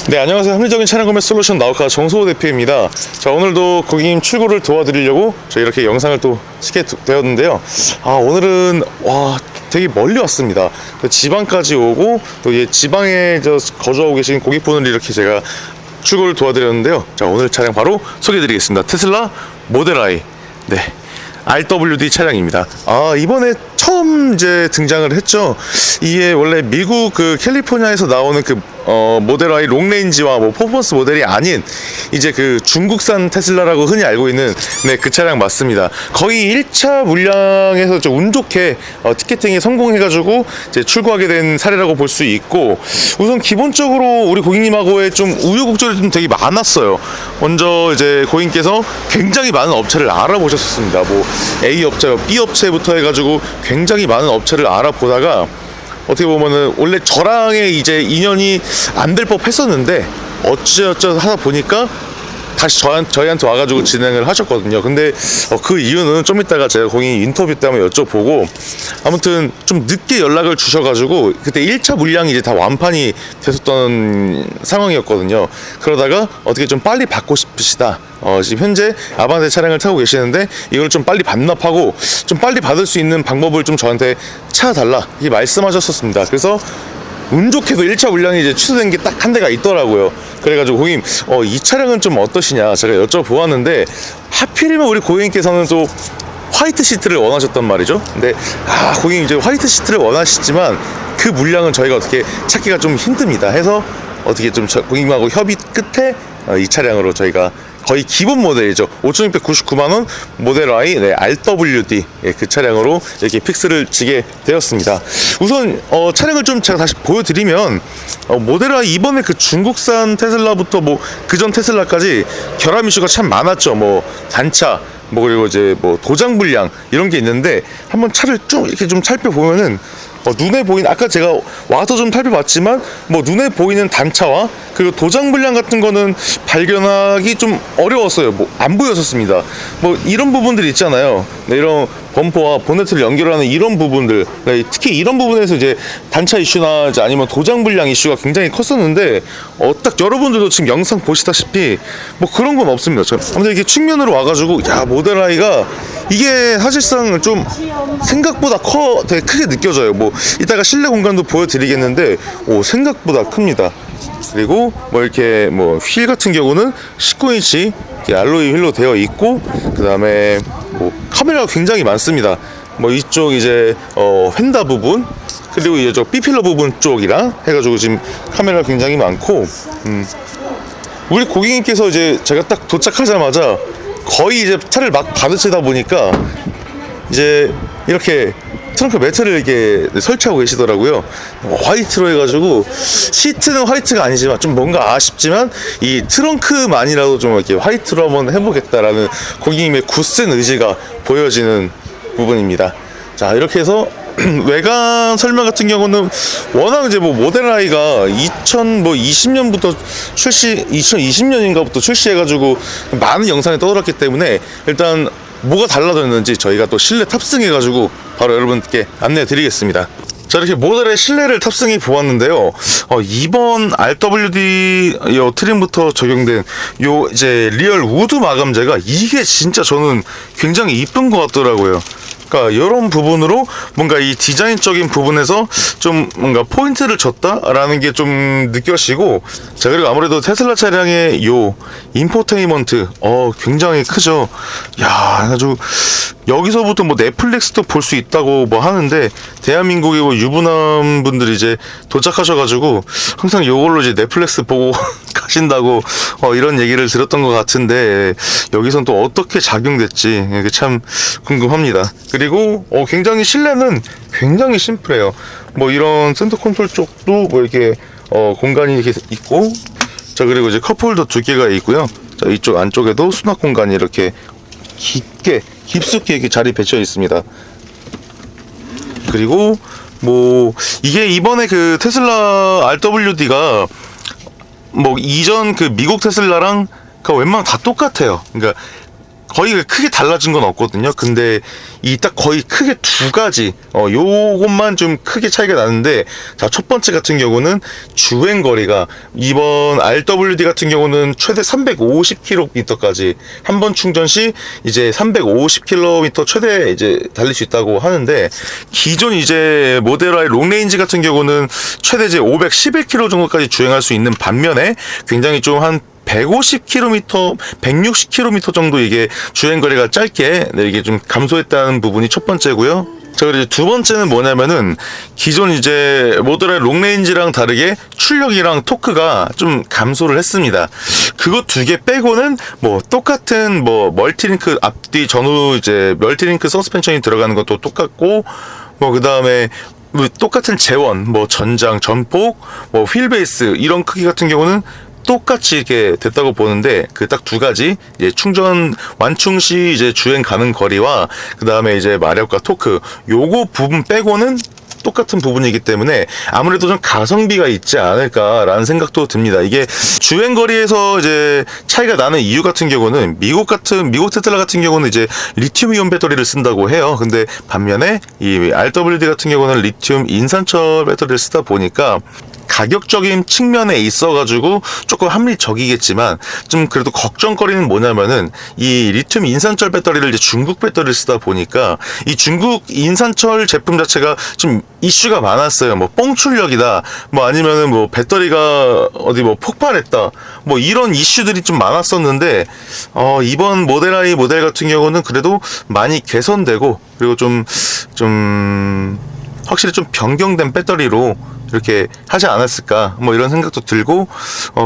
네, 안녕하세요. 합리적인 차량 구매 솔루션 나우카 정소호 대표입니다. 자, 오늘도 고객님 출고를 도와드리려고 저희 이렇게 영상을 또 찍게 되었는데요. 오늘은 되게 멀리 왔습니다. 지방까지 오고 또 지방에 거주하고 계신 고객분을 이렇게 제가 출고를 도와드렸는데요. 자, 오늘 차량 바로 소개해드리겠습니다. 테슬라 모델 Y, 네, RWD 차량입니다. 이번에 처음 등장을 했죠. 이게 원래 미국 캘리포니아에서 나오는 모델 Y 롱레인지와 퍼포먼스 모델이 아닌 이제 중국산 테슬라라고 흔히 알고 있는 그 차량 맞습니다. 거의 1차 물량에서 좀 운 좋게 티켓팅에 성공해가지고 이제 출고하게 된 사례라고 볼 수 있고, 우선 기본적으로 우리 고객님하고의 좀 우여곡절이 좀 되게 많았어요. 먼저 이제 고객님께서 굉장히 많은 업체를 알아보셨습니다. A 업체, B 업체부터 해가지고 굉장히 많은 업체를 알아보다가 어떻게 보면은 원래 저랑의 이제 인연이 안 될 법 했었는데 어찌어쩌 하다 보니까 다시 저희한테 와가지고 진행을 하셨거든요. 근데 그 이유는 좀 이따가 제가 고객님 인터뷰 때 한번 여쭤보고, 아무튼 좀 늦게 연락을 주셔가지고 그때 1차 물량이 이제 다 완판이 됐었던 상황이었거든요. 그러다가 어떻게 좀 빨리 받고 싶으시다. 지금 현재 아반떼 차량을 타고 계시는데 이걸 좀 빨리 반납하고 좀 빨리 받을 수 있는 방법을 좀 저한테 찾아달라, 이렇게 말씀하셨었습니다. 그래서 운 좋게도 1차 물량이 이제 취소된 게 딱 한 대가 있더라고요. 그래가지고 고객님, 이 차량은 좀 어떠시냐 제가 여쭤보았는데, 하필이면 우리 고객님께서는 또 화이트 시트를 원하셨단 말이죠. 근데 고객님 이제 화이트 시트를 원하시지만 그 물량은 저희가 어떻게 찾기가 좀 힘듭니다. 해서 어떻게 좀 고객님하고 협의 끝에 이 차량으로 저희가 거의 기본 모델이죠. 5,699만원 모델 Y, 네, RWD, 그 차량으로 이렇게 픽스를 지게 되었습니다. 우선 차량을 좀 제가 다시 보여드리면, 모델 Y 이번에 중국산 테슬라부터 그전 테슬라까지 결함 이슈가 참 많았죠. 단차, 그리고 이제 도장 불량 이런 게 있는데, 한번 차를 쭉 이렇게 좀 살펴보면은 눈에 보이는, 아까 제가 와서 좀 살펴봤지만 눈에 보이는 단차와 그리고 도장 불량 같은 거는 발견하기 좀 어려웠어요. 안 보였었습니다. 이런 부분들이 있잖아요. 네, 이런 범퍼와 보네트를 연결하는 이런 부분들, 네, 특히 이런 부분에서 이제 단차 이슈나 이제 아니면 도장 불량 이슈가 굉장히 컸었는데, 딱 여러분들도 지금 영상 보시다시피 그런 건 없습니다. 아무튼 이렇게 측면으로 와가지고 모델 Y가 이게 사실상 좀 생각보다 되게 크게 느껴져요. 이따가 실내 공간도 보여드리겠는데 생각보다 큽니다. 그리고 이렇게 휠 같은 경우는 19인치 알로이 휠로 되어 있고, 그 다음에 카메라가 굉장히 많습니다. 이쪽 이제 휀다 부분, 그리고 이제 B필러 부분 쪽이랑 해가지고 지금 카메라가 굉장히 많고, 우리 고객님께서 이제 제가 딱 도착하자마자 거의 이제 차를 막 받으시다 보니까 이제 이렇게 트렁크 매트를 이렇게 설치하고 계시더라고요. 화이트로 해가지고, 시트는 화이트가 아니지만 좀 뭔가 아쉽지만 이 트렁크만이라도 좀 이렇게 화이트로 한번 해보겠다라는 고객님의 굳센 의지가 보여지는 부분입니다. 자, 이렇게 해서 외관 설명 같은 경우는 워낙 이제 모델 Y가 2020년부터 2020년인가부터 출시해가지고 많은 영상이 떠돌았기 때문에, 일단 뭐가 달라졌는지 저희가 또 실내 탑승해가지고 바로 여러분께 안내해 드리겠습니다. 자, 이렇게 모델의 실내를 탑승해 보았는데요. 이번 RWD 트림부터 적용된 이제 리얼 우드 마감재가 이게 진짜 저는 굉장히 이쁜 것 같더라고요. 그러니까 이런 부분으로 뭔가 이 디자인적인 부분에서 좀 뭔가 포인트를 줬다라는 게 좀 느껴지고, 자, 그리고 아무래도 테슬라 차량의 요 인포테인먼트 굉장히 크죠. 아주 여기서부터 넷플릭스도 볼 수 있다고 하는데, 대한민국에 유부남 분들이 이제 도착하셔가지고 항상 요걸로 이제 넷플릭스 보고 가신다고 이런 얘기를 들었던 것 같은데, 여기선 또 어떻게 작용됐지 참 궁금합니다. 그리고 굉장히 실내는 굉장히 심플해요. 이런 센터 컨트롤 쪽도 이렇게 공간이 이렇게 있고, 자, 그리고 이제 컵홀더 2개가 있고요. 자, 이쪽 안쪽에도 수납 공간이 이렇게 깊숙이 이렇게 자리 배치되어 있습니다. 그리고 이게 이번에 테슬라 RWD가 이전 미국 테슬라랑 웬만하면 다 똑같아요. 그러니까 거의 크게 달라진 건 없거든요. 근데 이 딱 거의 크게 두 가지 요것만 좀 크게 차이가 나는데, 자, 첫 번째 같은 경우는 주행 거리가 이번 RWD 같은 경우는 최대 350km까지 한 번 충전 시 이제 350km 최대 이제 달릴 수 있다고 하는데, 기존 이제 모델 Y 롱레인지 같은 경우는 최대 이제 511km 정도까지 주행할 수 있는 반면에 굉장히 좀 한 150km, 160km 정도 이게 주행거리가 짧게 이게 좀 감소했다는 부분이 첫 번째고요. 자, 그리고 두 번째는 뭐냐면은 기존 이제 모델의 롱레인지랑 다르게 출력이랑 토크가 좀 감소를 했습니다. 그거 두 개 빼고는 뭐 똑같은 뭐 멀티링크 앞뒤 전후 이제 멀티링크 서스펜션이 들어가는 것도 똑같고, 뭐 그 다음에 똑같은 제원, 뭐 전장, 전폭, 뭐 휠베이스 이런 크기 같은 경우는 똑같이 이렇게 됐다고 보는데, 그 딱 두 가지 이제 충전 완충 시 이제 주행 가능 거리와 그 다음에 이제 마력과 토크 요거 부분 빼고는 똑같은 부분이기 때문에 아무래도 좀 가성비가 있지 않을까라는 생각도 듭니다. 이게 주행 거리에서 이제 차이가 나는 이유 같은 경우는 미국 테슬라 같은 경우는 이제 리튬이온 배터리를 쓴다고 해요. 근데 반면에 이 RWD 같은 경우는 리튬 인산철 배터리를 쓰다 보니까 가격적인 측면에 있어가지고 조금 합리적이겠지만, 좀 그래도 걱정거리는 뭐냐면은 이 리튬 인산철 배터리를 이제 중국 배터리를 쓰다 보니까 이 중국 인산철 제품 자체가 좀 이슈가 많았어요. 뭐 뻥출력이다, 뭐 아니면은 뭐 배터리가 어디 뭐 폭발했다, 뭐 이런 이슈들이 좀 많았었는데, 이번 모델 Y 모델 같은 경우는 그래도 많이 개선되고, 그리고 좀 확실히 좀 변경된 배터리로 이렇게 하지 않았을까, 뭐 이런 생각도 들고,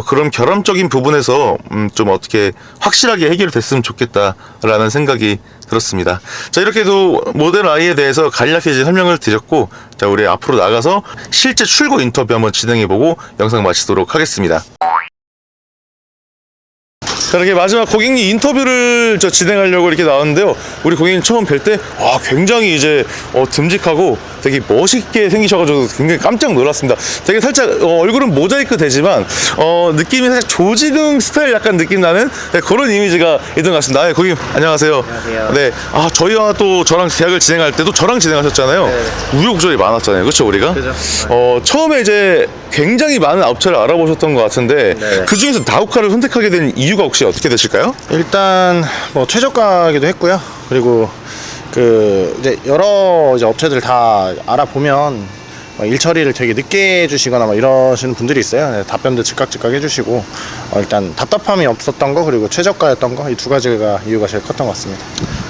그런 결함적인 부분에서 좀 어떻게 확실하게 해결이 됐으면 좋겠다라는 생각이 들었습니다. 자, 이렇게도 모델 I에 대해서 간략히 이제 설명을 드렸고, 자, 우리 앞으로 나가서 실제 출고 인터뷰 한번 진행해보고 영상 마치도록 하겠습니다. 자, 이렇게 마지막 고객님 인터뷰를 진행하려고 이렇게 나왔는데요. 우리 고객님 처음 뵐 때 굉장히 이제 듬직하고 되게 멋있게 생기셔가지고 굉장히 깜짝 놀랐습니다. 되게 살짝 얼굴은 모자이크 되지만 느낌이 살짝 조지능 스타일 약간 느낌 나는 그런 이미지가 있는 것 같습니다. 네, 고객님 안녕하세요. 안녕하세요. 네, 저희와 또 저랑 계약을 진행할 때도 저랑 진행하셨잖아요. 네. 우여곡절이 많았잖아요, 그렇죠 우리가? 그죠. 처음에 이제 굉장히 많은 업체를 알아보셨던 것 같은데, 네. 그 중에서 나우카를 선택하게 된 이유가 혹시 어떻게 되실까요? 일단 뭐 최저가기도 했고요. 그리고 그 이제 여러 이제 업체들 다 알아보면 일 처리를 되게 늦게 해주시거나 뭐 이러시는 분들이 있어요. 네, 답변도 즉각 해주시고, 일단 답답함이 없었던 거, 그리고 최저가였던 거, 이 두 가지가 이유가 제일 컸던 것 같습니다.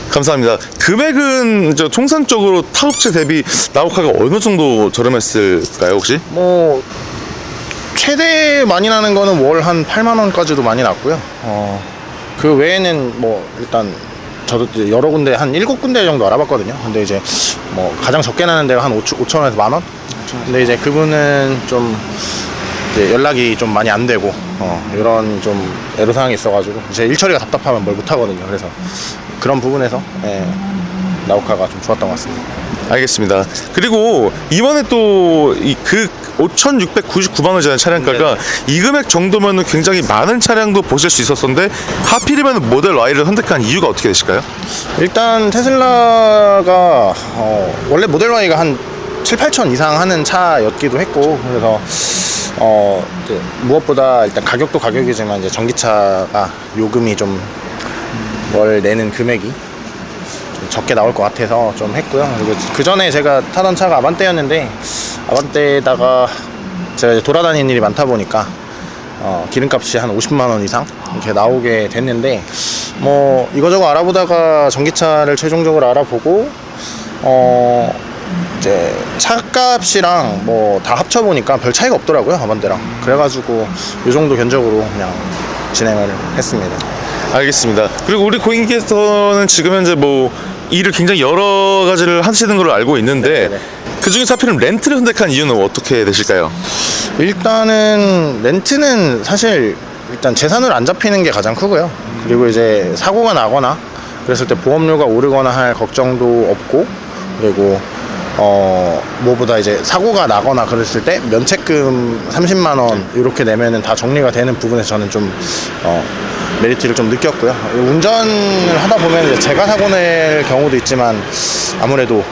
감사합니다. 금액은 통상적으로 타업체 대비 나우카가 어느 정도 저렴했을까요 혹시? 뭐 최대 많이 나는 거는 월 한 8만 원까지도 많이 났고요. 그 외에는 뭐 일단 저도 이제 여러 군데 한 7군데 정도 알아봤거든요. 근데 이제 뭐 가장 적게 나는 데가 한 5천 원에서 만 원? 근데 이제 그분은 좀 이제 연락이 좀 많이 안 되고 이런 좀 애로사항이 있어가지고 제 일처리가 답답하면 뭘 못하거든요. 그래서 그런 부분에서 나우카가 좀 좋았던 것 같습니다. 알겠습니다. 그리고 이번에 또 그 5,699만 원이잖아요, 차량가가. 이 금액 정도면은 굉장히 많은 차량도 보실 수 있었는데 하필이면 모델 Y를 선택한 이유가 어떻게 되실까요? 일단 테슬라가 원래 모델 Y가 한 7, 8천 이상 하는 차였기도 했고, 그래서 이제 무엇보다 일단 가격도 가격이지만 이제 전기차가 요금이 좀 월 내는 금액이 좀 적게 나올 것 같아서 좀 했고요. 그리고 그 전에 제가 타던 차가 아반떼였는데, 아반떼에다가 제가 이제 돌아다니는 일이 많다 보니까 기름값이 한 50만 원 이상 이렇게 나오게 됐는데, 뭐 이거저거 알아보다가 전기차를 최종적으로 알아보고 이제 차값이랑 뭐 다 합쳐보니까 별 차이가 없더라고요, 아반떼랑. 그래가지고 요 정도 견적으로 그냥 진행을 했습니다. 알겠습니다. 그리고 우리 고객님께서는 지금 현재 뭐 일을 굉장히 여러 가지를 하시는 걸로 알고 있는데, 네네. 그 중에서 하필이면 렌트를 선택한 이유는 어떻게 되실까요? 일단은 렌트는 사실 일단 재산으로 안 잡히는 게 가장 크고요. 그리고 이제 사고가 나거나 그랬을 때 보험료가 오르거나 할 걱정도 없고, 그리고 뭐보다 이제 사고가 나거나 그랬을 때 면책금 30만 원 이렇게 내면은 다 정리가 되는 부분에서 저는 좀 메리트를 좀 느꼈고요. 운전을 하다 보면 이제 제가 사고 낼 경우도 있지만 아무래도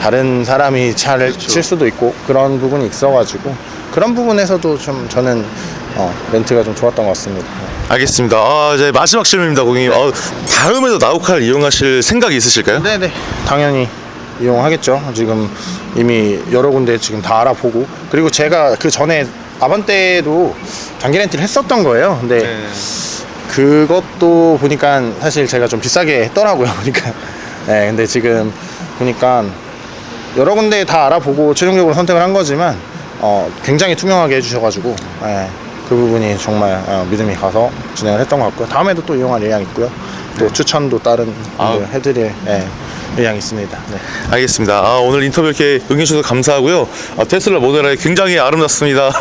다른 사람이 차를 칠 수도 있고 그런 부분이 있어가지고 그런 부분에서도 좀 저는 렌트가 좀 좋았던 것 같습니다. 알겠습니다. 이제 마지막 질문입니다, 고객님. 다음에도 나우카를 이용하실 생각이 있으실까요? 네네. 당연히 이용하겠죠. 지금 이미 여러 군데 지금 다 알아보고 그리고 제가 그 전에 아반떼도 장기 렌트를 했었던 거예요. 근데 그것도 보니까 사실 제가 좀 비싸게 했더라고요. 보니까. 네, 근데 지금 보니까 여러 군데 다 알아보고 최종적으로 선택을 한 거지만 굉장히 투명하게 해주셔가지고 그 부분이 정말 믿음이 가서 진행을 했던 것 같고요. 다음에도 또 이용할 의향 있고요. 또 추천도 다른 분들 해드릴 의향이 있습니다. 네. 알겠습니다. 오늘 인터뷰 이렇게 응해주셔서 감사하고요. 테슬라 모델 Y 굉장히 아름답습니다.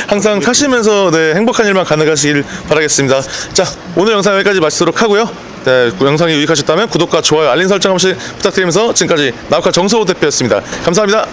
항상 타시면서 행복한 일만 가능하시길 바라겠습니다. 자, 오늘 영상 여기까지 마치도록 하고요. 네, 영상이 유익하셨다면 구독과 좋아요, 알림 설정 한 번씩 부탁드리면서 지금까지 나우카 정소호 대표였습니다. 감사합니다.